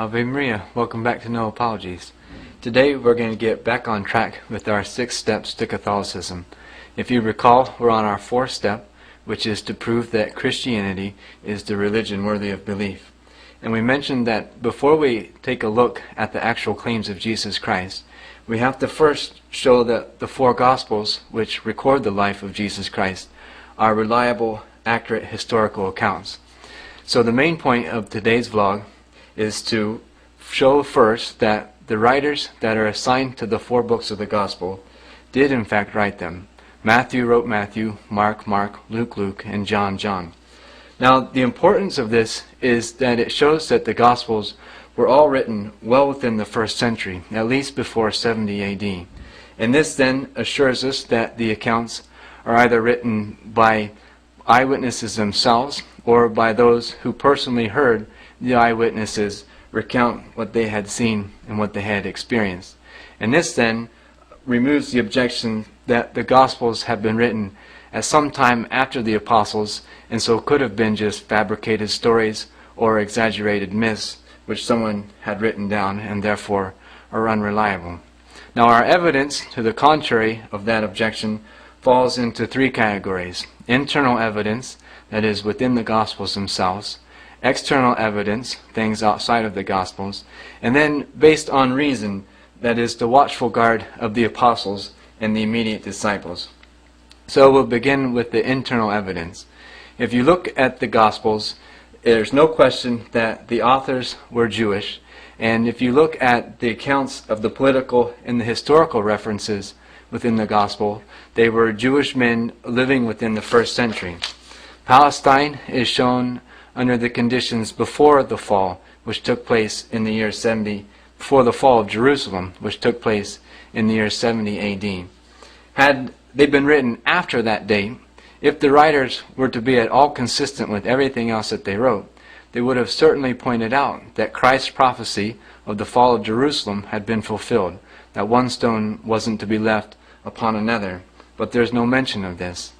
Ave Maria, welcome back to No Apologies. Today we're going to get back on track with our 6 steps to Catholicism. If you recall, we're on our 4th step, which is to prove that Christianity is the religion worthy of belief. And we mentioned that before we take a look at the actual claims of Jesus Christ, we have to first show that the 4 Gospels, which record the life of Jesus Christ, are reliable, accurate historical accounts. So the main point of today's vlog is to show first that the writers that are assigned to the 4 books of the Gospel did in fact write them. Matthew wrote Matthew, Mark, Luke, and John. Now the importance of this is that it shows that the Gospels were all written well within the 1st century, at least before 70 AD. And this then assures us that the accounts are either written by eyewitnesses themselves or by those who personally heard the eyewitnesses recount what they had seen and what they had experienced. And this then removes the objection that the Gospels have been written at some time after the Apostles, and so could have been just fabricated stories or exaggerated myths which someone had written down and therefore are unreliable. Now our evidence to the contrary of that objection falls into 3 categories: internal evidence, that is within the Gospels themselves; external evidence, things outside of the Gospels; and then based on reason, that is the watchful guard of the apostles and the immediate disciples. So we'll begin with the internal evidence. If you look at the Gospels, there's no question that the authors were Jewish, and if you look at the accounts of the political and the historical references within the Gospel, they were Jewish men living within the 1st century. Palestine is shown under the conditions before the fall, which took place in the year 70, before the fall of Jerusalem, which took place in the year 70 AD. Had they been written after that date, if the writers were to be at all consistent with everything else that they wrote, they would have certainly pointed out that Christ's prophecy of the fall of Jerusalem had been fulfilled, that one stone wasn't to be left upon another. But there's no mention of this.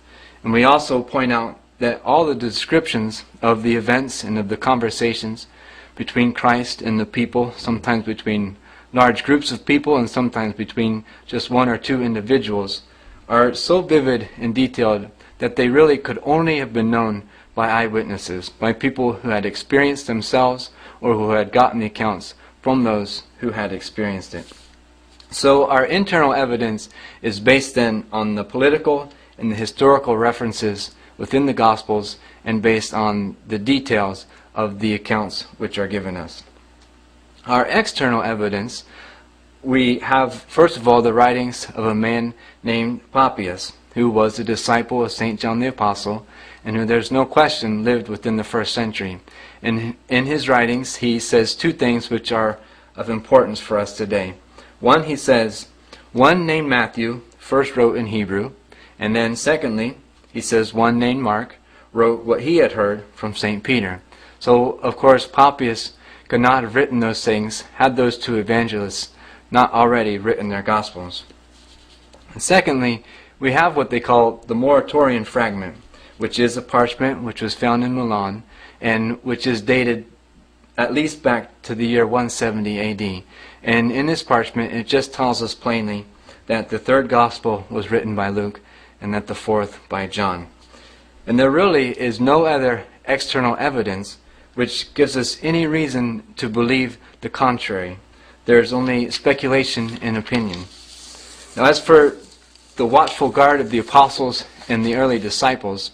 And we also point out that all the descriptions of the events and of the conversations between Christ and the people, sometimes between large groups of people and sometimes between just 1 or 2 individuals, are so vivid and detailed that they really could only have been known by eyewitnesses, by people who had experienced themselves or who had gotten the accounts from those who had experienced it. So our internal evidence is based then on the political and the historical references within the Gospels and based on the details of the accounts which are given us. Our external evidence, we have first of all the writings of a man named Papias, who was a disciple of St. John the Apostle and who there's no question lived within the 1st century. And in his writings he says 2 things which are of importance for us today. One, he says, one named Matthew first wrote in Hebrew, and then secondly, he says one named Mark wrote what he had heard from St. Peter. So, of course, Papias could not have written those things had those 2 evangelists not already written their Gospels. And secondly, we have what they call the Moratorian fragment, which is a parchment which was found in Milan and which is dated at least back to the year 170 AD. And in this parchment it just tells us plainly that the 3rd Gospel was written by Luke and that the 4th by John. And there really is no other external evidence which gives us any reason to believe the contrary. There is only speculation and opinion. Now as for the watchful guard of the apostles and the early disciples,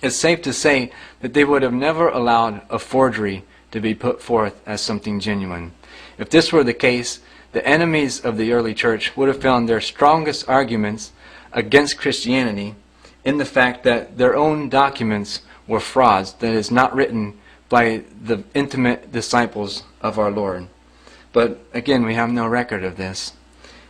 it's safe to say that they would have never allowed a forgery to be put forth as something genuine. If this were the case, the enemies of the early church would have found their strongest arguments against Christianity in the fact that their own documents were frauds, that is, not written by the intimate disciples of our Lord. But again, we have no record of this.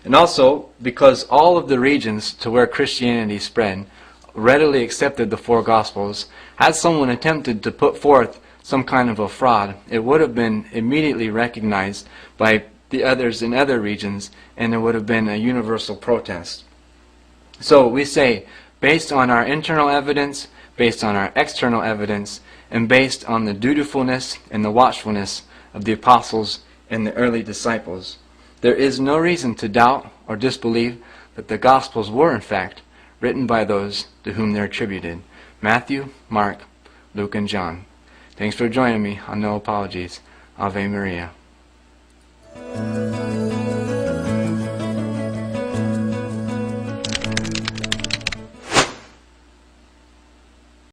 And also, because all of the regions to where Christianity spread readily accepted the 4 Gospels, had someone attempted to put forth some kind of a fraud, it would have been immediately recognized by the others in other regions, and there would have been a universal protest. So we say, based on our internal evidence, based on our external evidence, and based on the dutifulness and the watchfulness of the apostles and the early disciples. There is no reason to doubt or disbelieve that the Gospels were, in fact, written by those to whom they're attributed: Matthew, Mark, Luke, and John. Thanks for joining me on No Apologies. Ave Maria.